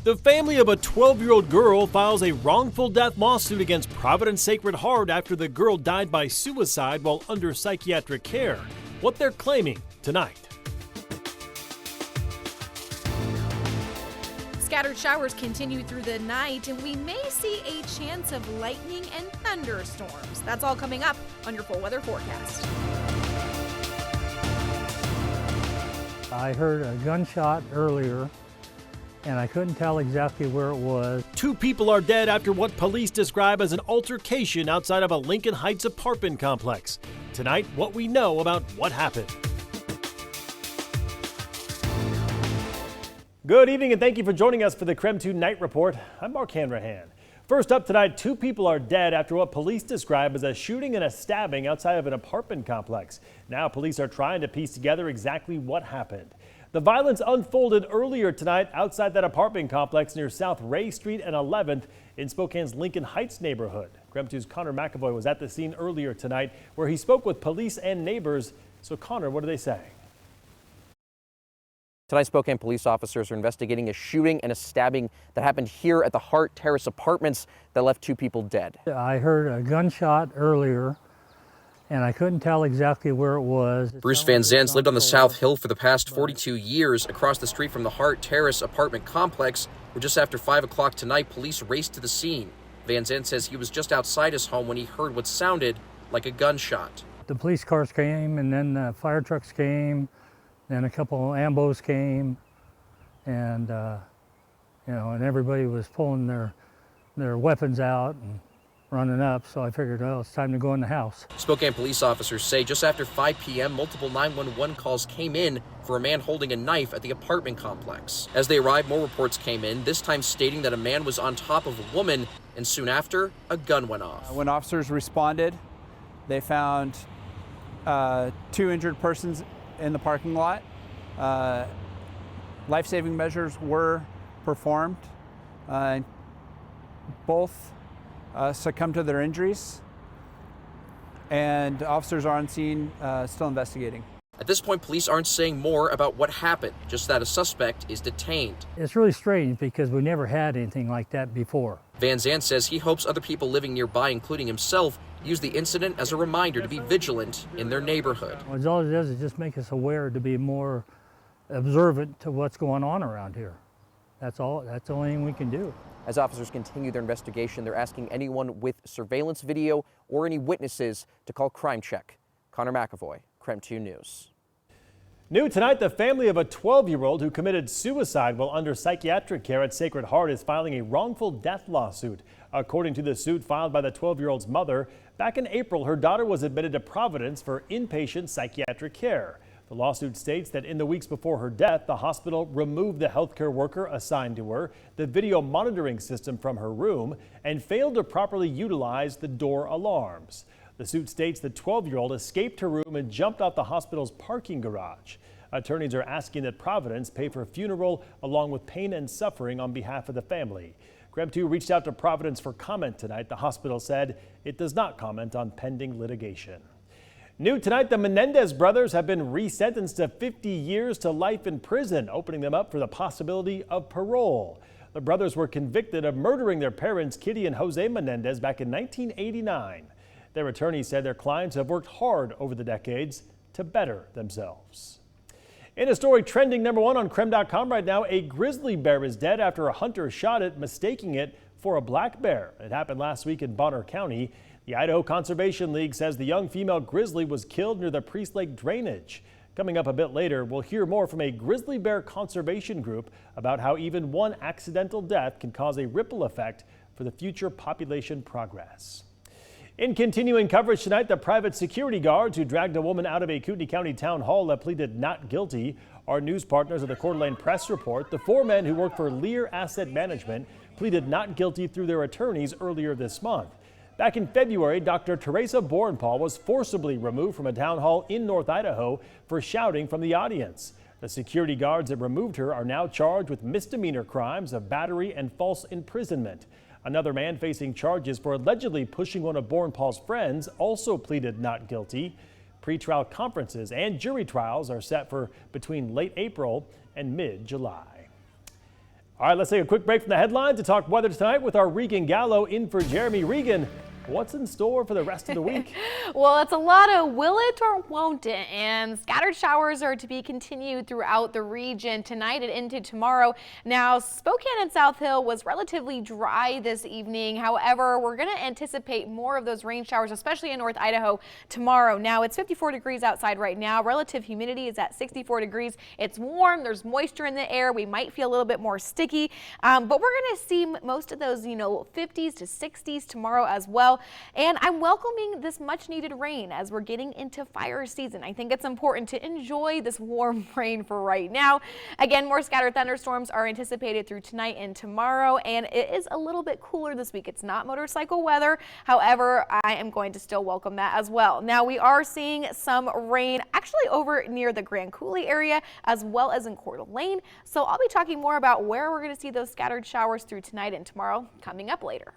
The family of a 12-year-old girl files a wrongful death lawsuit against Providence Sacred Heart after the girl died by suicide while under psychiatric care. What they're claiming tonight. Scattered showers continue through the night, and we may see a chance of lightning and thunderstorms. That's all coming up on your full weather forecast. I heard a gunshot earlier, and I couldn't tell exactly where it was. 2 people are dead after what police describe as an altercation outside of a Lincoln Heights apartment complex. Tonight, what we know about what happened. Good evening and thank you for joining us for the KREM 2 Night Report. I'm Mark Hanrahan. First up tonight, 2 people are dead after what police describe as a shooting and a stabbing outside of an apartment complex. Now police are trying to piece together exactly what happened. The violence unfolded earlier tonight outside that apartment complex near South Ray Street and 11th in Spokane's Lincoln Heights neighborhood. KREM 2's Connor McAvoy was at the scene earlier tonight where he spoke with police and neighbors. So Connor, what are they saying? Tonight, Spokane police officers are investigating a shooting and a stabbing that happened here at the Hart Terrace Apartments that left 2 people dead. I heard a gunshot earlier, and I couldn't tell exactly where it was. Bruce Van Zandt lived on the South Hill for the past 42 years, across the street from the Hart Terrace apartment complex, where just after 5 o'clock tonight, police raced to the scene. Van Zandt says he was just outside his home when he heard what sounded like a gunshot. The police cars came, and then the fire trucks came, then a couple of ambos came, and and everybody was pulling their weapons out and running up, so I figured, well, it's time to go in the house. Spokane police officers say just after 5 p.m., multiple 911 calls came in for a man holding a knife at the apartment complex. As they arrived, more reports came in, this time stating that a man was on top of a woman, and soon after, a gun went off. When officers responded, they found 2 injured persons in the parking lot. Life-saving measures were performed. Both succumbed to their injuries, and officers are on scene still investigating. At this point, police aren't saying more about what happened, just that a suspect is detained. It's really strange because we never had anything like that before. Van Zandt says he hopes other people living nearby, including himself, use the incident as a reminder to be vigilant in their neighborhood. Well, all it does is just make us aware to be more observant to what's going on around here. That's all. That's the only thing we can do. As officers continue their investigation, they're asking anyone with surveillance video or any witnesses to call Crime Check. Connor McAvoy, KREM 2 News. New tonight, the family of a 12-year-old who committed suicide while under psychiatric care at Sacred Heart is filing a wrongful death lawsuit. According to the suit filed by the 12-year-old's mother, back in April, her daughter was admitted to Providence for inpatient psychiatric care. The lawsuit states that in the weeks before her death, the hospital removed the healthcare worker assigned to her, the video monitoring system from her room, and failed to properly utilize the door alarms. The suit states the 12-year-old escaped her room and jumped out the hospital's parking garage. Attorneys are asking that Providence pay for a funeral along with pain and suffering on behalf of the family. KREM 2 reached out to Providence for comment tonight. The hospital said it does not comment on pending litigation. New tonight, the Menendez brothers have been resentenced to 50 years to life in prison, opening them up for the possibility of parole. The brothers were convicted of murdering their parents, Kitty and Jose Menendez, back in 1989. Their attorneys said their clients have worked hard over the decades to better themselves. In a story trending #1 on KREM.com right now, a grizzly bear is dead after a hunter shot it, mistaking it for a black bear. It happened last week in Bonner County. The Idaho Conservation League says the young female grizzly was killed near the Priest Lake drainage. Coming up a bit later, we'll hear more from a grizzly bear conservation group about how even one accidental death can cause a ripple effect for the future population progress. In continuing coverage tonight, the private security guards who dragged a woman out of a Kootenai County town hall have pleaded not guilty. Our news partners of the Coeur d'Alene Press report the 4 men who work for Lear Asset Management pleaded not guilty through their attorneys earlier this month. Back in February, Dr. Teresa Borenpaul was forcibly removed from a town hall in North Idaho for shouting from the audience. The security guards that removed her are now charged with misdemeanor crimes of battery and false imprisonment. Another man facing charges for allegedly pushing one of Borenpaul's friends also pleaded not guilty. Pre-trial conferences and jury trials are set for between late April and mid-July. All right, let's take a quick break from the headlines to talk weather tonight with our Regan Gallo in for Jeremy. Regan, what's in store for the rest of the week? Well, it's a lot of will it or won't it, and scattered showers are to be continued throughout the region tonight and into tomorrow. Now, Spokane and South Hill was relatively dry this evening. However, we're going to anticipate more of those rain showers, especially in North Idaho tomorrow. Now, it's 54 degrees outside right now. Relative humidity is at 64 degrees. It's warm. There's moisture in the air. We might feel a little bit more sticky, but we're going to see most of those, 50s to 60s tomorrow as well. And I'm welcoming this much needed rain as we're getting into fire season. I think it's important to enjoy this warm rain for right now. Again, more scattered thunderstorms are anticipated through tonight and tomorrow, and it is a little bit cooler this week. It's not motorcycle weather. However, I am going to still welcome that as well. Now, we are seeing some rain actually over near the Grand Coulee area as well as in Coeur d'Alene. So I'll be talking more about where we're going to see those scattered showers through tonight and tomorrow coming up later.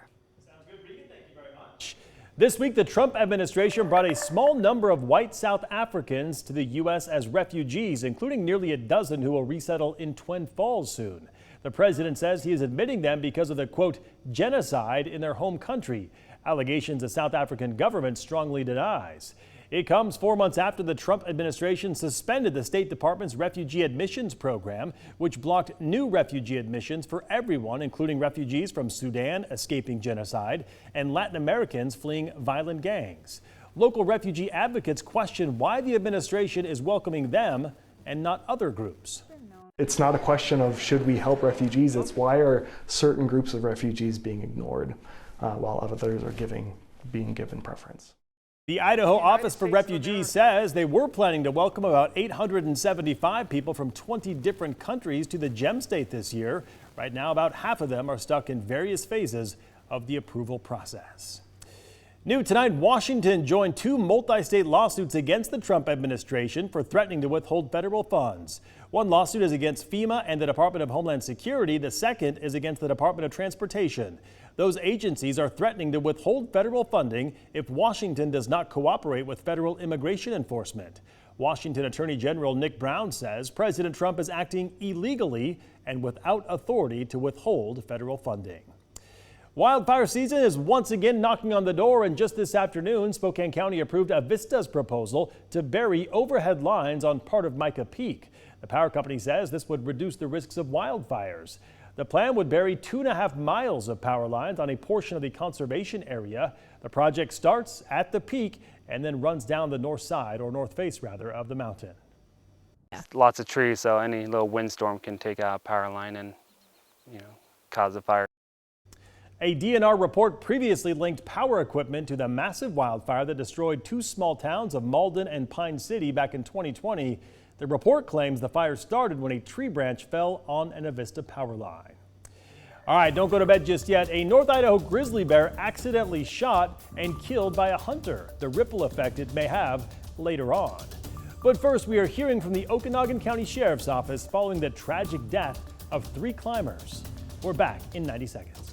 This week, the Trump administration brought a small number of white South Africans to the U.S. as refugees, including nearly a dozen who will resettle in Twin Falls soon. The president says he is admitting them because of the, quote, genocide in their home country, allegations the South African government strongly denies. It comes 4 months after the Trump administration suspended the State Department's refugee admissions program, which blocked new refugee admissions for everyone, including refugees from Sudan escaping genocide and Latin Americans fleeing violent gangs. Local refugee advocates question why the administration is welcoming them and not other groups. It's not a question of should we help refugees, it's why are certain groups of refugees being ignored while others are being given preference. The Idaho Office for Refugees says they were planning to welcome about 875 people from 20 different countries to the Gem State this year. Right now, about half of them are stuck in various phases of the approval process. New tonight, Washington joined 2 multi-state lawsuits against the Trump administration for threatening to withhold federal funds. One lawsuit is against FEMA and the Department of Homeland Security. The second is against the Department of Transportation. Those agencies are threatening to withhold federal funding if Washington does not cooperate with federal immigration enforcement. Washington Attorney General Nick Brown says President Trump is acting illegally and without authority to withhold federal funding. Wildfire season is once again knocking on the door, and just this afternoon, Spokane County approved Avista's proposal to bury overhead lines on part of Micah Peak. The power company says this would reduce the risks of wildfires. The plan would bury 2.5 miles of power lines on a portion of the conservation area. The project starts at the peak and then runs down the north side, or north face rather, of the mountain. Lots of trees, so any little windstorm can take out a power line and, cause a fire. A DNR report previously linked power equipment to the massive wildfire that destroyed 2 small towns of Malden and Pine City back in 2020. The report claims the fire started when a tree branch fell on an Avista power line. All right, don't go to bed just yet. A North Idaho grizzly bear accidentally shot and killed by a hunter. The ripple effect it may have later on. But first, we are hearing from the Okanogan County Sheriff's Office following the tragic death of 3 climbers. We're back in 90 seconds.